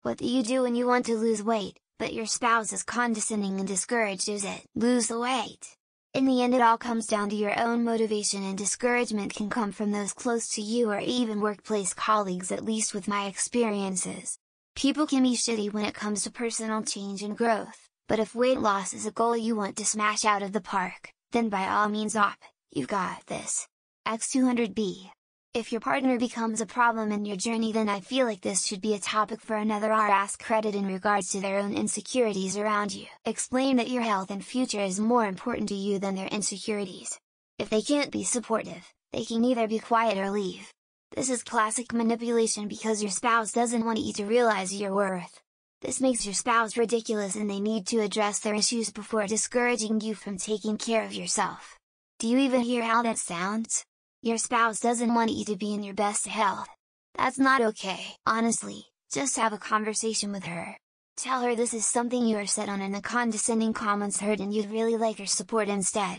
What do you do when you want to lose weight, but your spouse is condescending and discourages it? Lose the weight. In the end, it all comes down to your own motivation, and discouragement can come from those close to you or even workplace colleagues, at least with my experiences. People can be shitty when it comes to personal change and growth, but if weight loss is a goal you want to smash out of the park, then by all means you've got this. X200B. If your partner becomes a problem in your journey, then I feel like this should be a topic for another Ask Credit in regards to their own insecurities around you. Explain that your health and future is more important to you than their insecurities. If they can't be supportive, they can either be quiet or leave. This is classic manipulation because your spouse doesn't want you to realize your worth. This makes your spouse ridiculous, and they need to address their issues before discouraging you from taking care of yourself. Do you even hear how that sounds? Your spouse doesn't want you to be in your best health. That's not okay. Honestly, just have a conversation with her. Tell her this is something you are set on and the condescending comments hurt and you'd really like her support instead.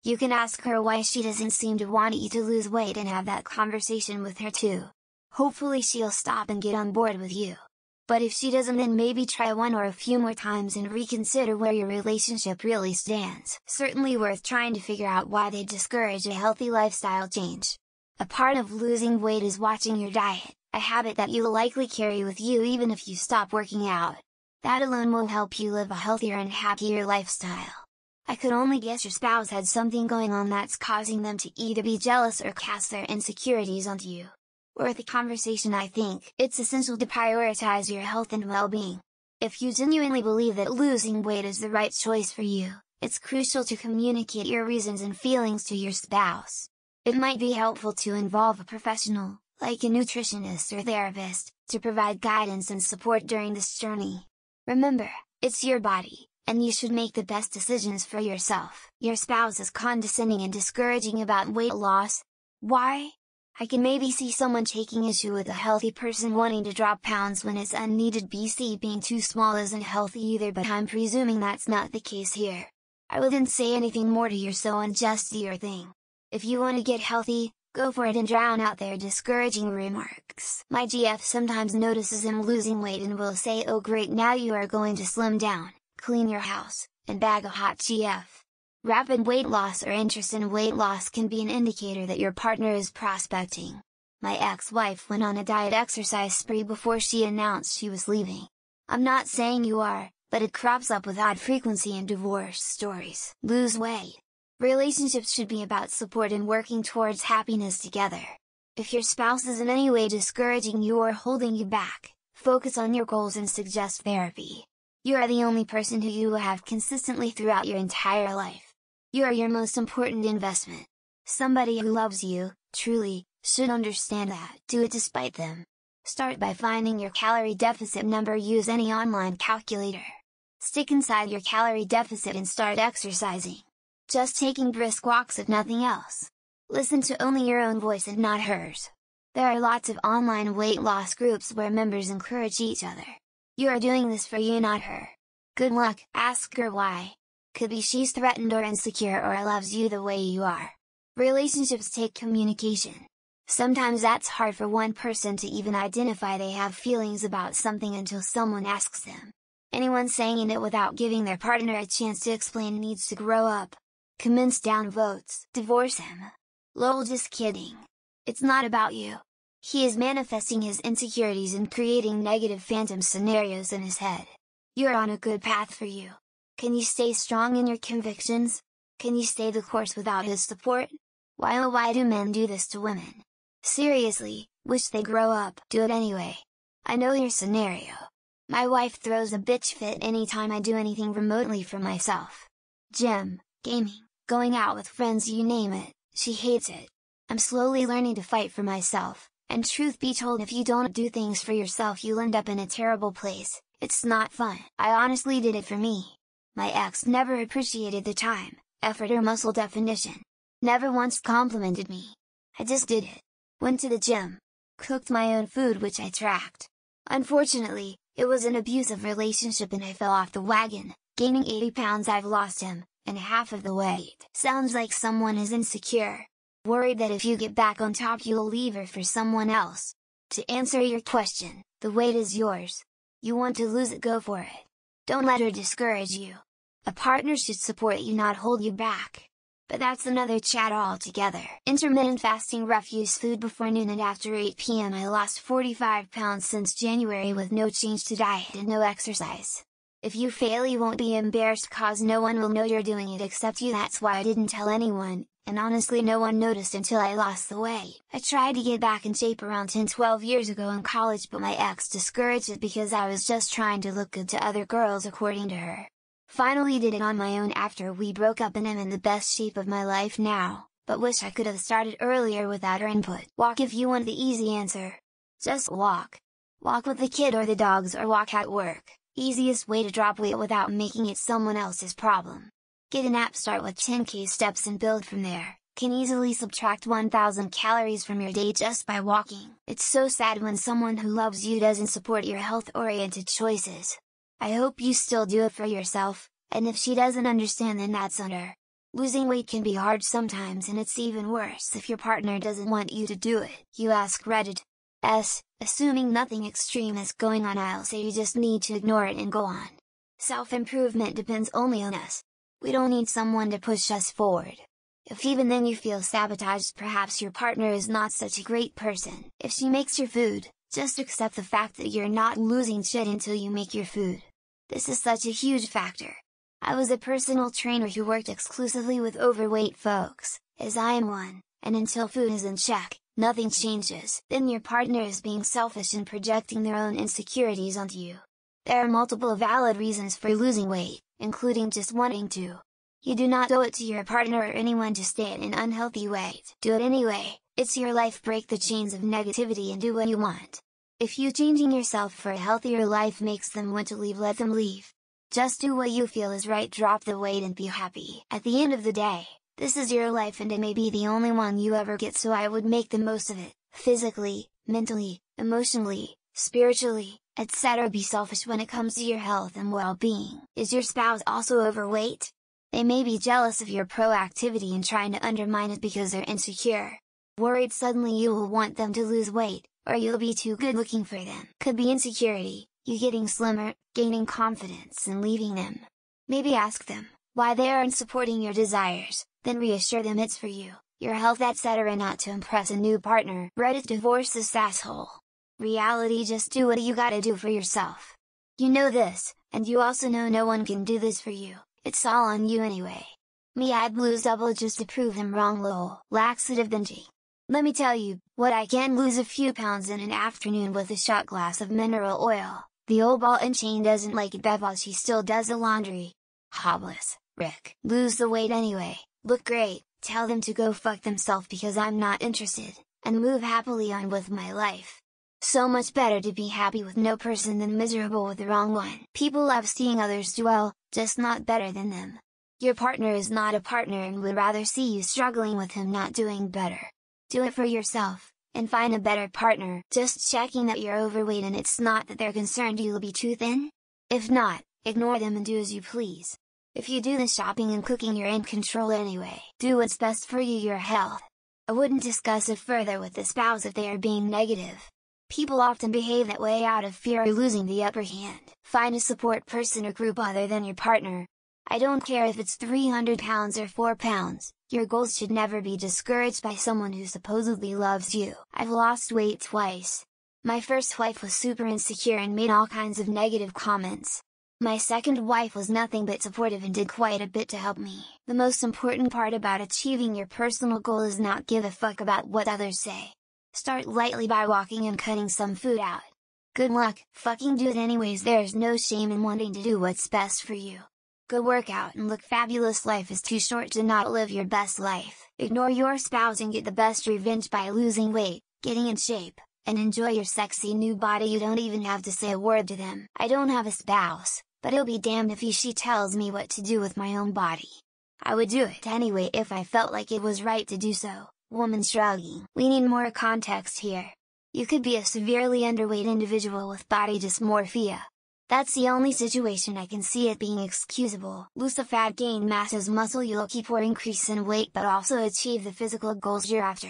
You can ask her why she doesn't seem to want you to lose weight and have that conversation with her too. Hopefully she'll stop and get on board with you. But if she doesn't, then maybe try one or a few more times and reconsider where your relationship really stands. Certainly worth trying to figure out why they discourage a healthy lifestyle change. A part of losing weight is watching your diet, a habit that you'll likely carry with you even if you stop working out. That alone will help you live a healthier and happier lifestyle. I could only guess your spouse had something going on that's causing them to either be jealous or cast their insecurities onto you. Worth a conversation. I think it's essential to prioritize your health and well-being. If you genuinely believe that losing weight is the right choice for you, it's crucial to communicate your reasons and feelings to your spouse. It might be helpful to involve a professional, like a nutritionist or therapist, to provide guidance and support during this journey. Remember, it's your body, and you should make the best decisions for yourself. Your spouse is condescending and discouraging about weight loss. Why? I can maybe see someone taking issue with a healthy person wanting to drop pounds when it's unneeded. BC being too small isn't healthy either, but I'm presuming that's not the case here. I wouldn't say anything more to your so and just do your thing. If you want to get healthy, go for it and drown out their discouraging remarks. My GF sometimes notices him losing weight and will say, "Oh great, now you are going to slim down, clean your house, and bag a hot GF." Rapid weight loss or interest in weight loss can be an indicator that your partner is prospecting. My ex-wife went on a diet exercise spree before she announced she was leaving. I'm not saying you are, but it crops up with odd frequency in divorce stories. Lose weight. Relationships should be about support and working towards happiness together. If your spouse is in any way discouraging you or holding you back, focus on your goals and suggest therapy. You are the only person who you will have consistently throughout your entire life. You are your most important investment. Somebody who loves you, truly, should understand that. Do it despite them. Start by finding your calorie deficit number. Use any online calculator. Stick inside your calorie deficit and start exercising. Just taking brisk walks if nothing else. Listen to only your own voice and not hers. There are lots of online weight loss groups where members encourage each other. You are doing this for you, not her. Good luck. Ask her why. Could be she's threatened or insecure or loves you the way you are. Relationships take communication. Sometimes that's hard for one person to even identify they have feelings about something until someone asks them. Anyone saying it without giving their partner a chance to explain needs to grow up. Commence downvotes. Divorce him. Lol, just kidding. It's not about you. He is manifesting his insecurities and creating negative phantom scenarios in his head. You're on a good path for you. Can you stay strong in your convictions? Can you stay the course without his support? Why oh why do men do this to women? Seriously, wish they grow up. Do it anyway. I know your scenario. My wife throws a bitch fit anytime I do anything remotely for myself. Gym, gaming, going out with friends, you name it, she hates it. I'm slowly learning to fight for myself, and truth be told, if you don't do things for yourself you'll end up in a terrible place. It's not fun. I honestly did it for me. My ex never appreciated the time, effort or muscle definition. Never once complimented me. I just did it. Went to the gym. Cooked my own food which I tracked. Unfortunately, it was an abusive relationship and I fell off the wagon, gaining 80 pounds. I've lost him, and half of the weight. Sounds like someone is insecure. Worried that if you get back on top you'll leave her for someone else. To answer your question, the weight is yours. You want to lose it, go for it. Don't let her discourage you. A partner should support you, not hold you back. But that's another chat altogether. Intermittent fasting, refuse food before noon and after 8 p.m. I lost 45 pounds since January with no change to diet and no exercise. If you fail, you won't be embarrassed cause no one will know you're doing it except you. That's why I didn't tell anyone, and honestly no one noticed until I lost the weight. I tried to get back in shape around 10-12 years ago in college, but my ex discouraged it because I was just trying to look good to other girls according to her. Finally did it on my own after we broke up, and I'm in the best shape of my life now, but wish I could have started earlier without her input. Walk if you want the easy answer. Just walk. Walk with the kid or the dogs, or walk at work. Easiest way to drop weight without making it someone else's problem. Get an app, start with 10k steps and build from there. Can easily subtract 1000 calories from your day just by walking. It's so sad when someone who loves you doesn't support your health-oriented choices. I hope you still do it for yourself, and if she doesn't understand, then that's on her. Losing weight can be hard sometimes, and it's even worse if your partner doesn't want you to do it. You ask Reddit. Assuming nothing extreme is going on, I'll say you just need to ignore it and go on. Self-improvement depends only on us. We don't need someone to push us forward. If even then you feel sabotaged, perhaps your partner is not such a great person. If she makes your food, just accept the fact that you're not losing shit until you make your food. This is such a huge factor. I was a personal trainer who worked exclusively with overweight folks, as I am one, and until food is in check, nothing changes. Then your partner is being selfish and projecting their own insecurities onto you. There are multiple valid reasons for losing weight, including just wanting to. You do not owe it to your partner or anyone to stay at an unhealthy weight. Do it anyway, it's your life. Break the chains of negativity and do what you want. If you changing yourself for a healthier life makes them want to leave, let them leave. Just do what you feel is right, drop the weight and be happy. At the end of the day, this is your life and it may be the only one you ever get, so I would make the most of it, physically, mentally, emotionally, spiritually, etc. Be selfish when it comes to your health and well-being. Is your spouse also overweight? They may be jealous of your proactivity and trying to undermine it because they're insecure. Worried suddenly you will want them to lose weight, or you'll be too good looking for them. Could be insecurity, you getting slimmer, gaining confidence and leaving them. Maybe ask them why they aren't supporting your desires, then reassure them it's for you, your health, etc. not to impress a new partner. Reddit, divorce this asshole. Reality, just do what you gotta do for yourself. You know this, and you also know no one can do this for you, it's all on you anyway. Me, I'd lose double just to prove them wrong, lol. Laxative binging. Let me tell you, what I can lose a few pounds in an afternoon with a shot glass of mineral oil. The old ball and chain doesn't like it, but while she still does the laundry. Hobless, Rick. Lose the weight anyway, look great, tell them to go fuck themselves because I'm not interested, and move happily on with my life. So much better to be happy with no person than miserable with the wrong one. People love seeing others do well, just not better than them. Your partner is not a partner and would rather see you struggling with him not doing better. Do it for yourself, and find a better partner. Just checking that you're overweight and it's not that they're concerned you'll be too thin? If not, ignore them and do as you please. If you do the shopping and cooking, you're in control anyway. Do what's best for you, your health. I wouldn't discuss it further with the spouse if they are being negative. People often behave that way out of fear of losing the upper hand. Find a support person or group other than your partner. I don't care if it's 300 pounds or 4 pounds, your goals should never be discouraged by someone who supposedly loves you. I've lost weight twice. My first wife was super insecure and made all kinds of negative comments. My second wife was nothing but supportive and did quite a bit to help me. The most important part about achieving your personal goal is not give a fuck about what others say. Start lightly by walking and cutting some food out. Good luck, fucking do it anyways. There's no shame in wanting to do what's best for you. Go work out and look fabulous. Life is too short to not live your best life. Ignore your spouse and get the best revenge by losing weight, getting in shape, and enjoy your sexy new body. You don't even have to say a word to them. I don't have a spouse, but it'll be damned if she tells me what to do with my own body. I would do it anyway if I felt like it was right to do so. Woman shrugging. We need more context here. You could be a severely underweight individual with body dysmorphia. That's the only situation I can see it being excusable. Lose the fat, gain mass as muscle, you'll keep or increase in weight but also achieve the physical goals you're after.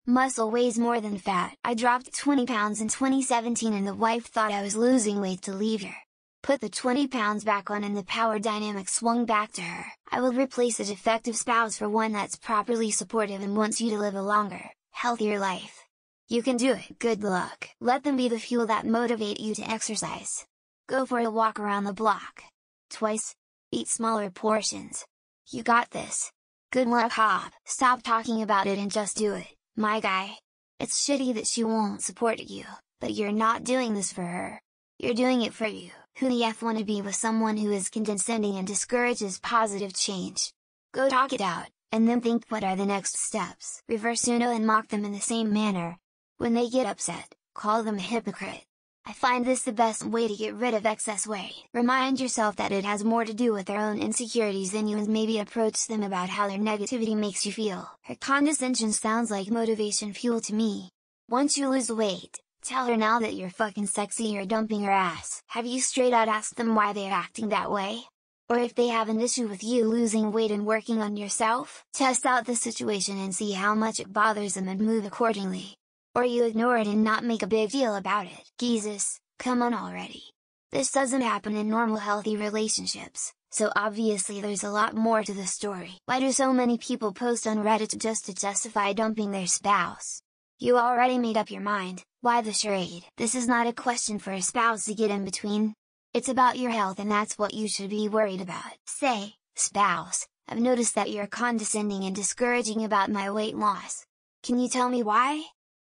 Muscle weighs more than fat. I dropped 20 pounds in 2017 and the wife thought I was losing weight to leave her. Put the 20 pounds back on and the power dynamic swung back to her. I will replace a defective spouse for one that's properly supportive and wants you to live a longer, healthier life. You can do it. Good luck. Let them be the fuel that motivate you to exercise. Go for a walk around the block. Twice. Eat smaller portions. You got this. Good luck, Hob. Stop talking about it and just do it, my guy. It's shitty that she won't support you, but you're not doing this for her. You're doing it for you. Who the F wanna be with someone who is condescending and discourages positive change? Go talk it out, and then think what are the next steps. Reverse Uno and mock them in the same manner. When they get upset, call them a hypocrite. I find this the best way to get rid of excess weight. Remind yourself that it has more to do with their own insecurities than you, and maybe approach them about how their negativity makes you feel. Her condescension sounds like motivation fuel to me. Once you lose weight, tell her now that you're fucking sexy, you're dumping her ass. Have you straight out asked them why they're acting that way? Or if they have an issue with you losing weight and working on yourself? Test out the situation and see how much it bothers them and move accordingly. Or you ignore it and not make a big deal about it. Jesus, come on already. This doesn't happen in normal healthy relationships, so obviously there's a lot more to the story. Why do so many people post on Reddit just to justify dumping their spouse? You already made up your mind. Why the charade? This is not a question for a spouse to get in between. It's about your health, and that's what you should be worried about. Say, spouse, I've noticed that you're condescending and discouraging about my weight loss. Can you tell me why?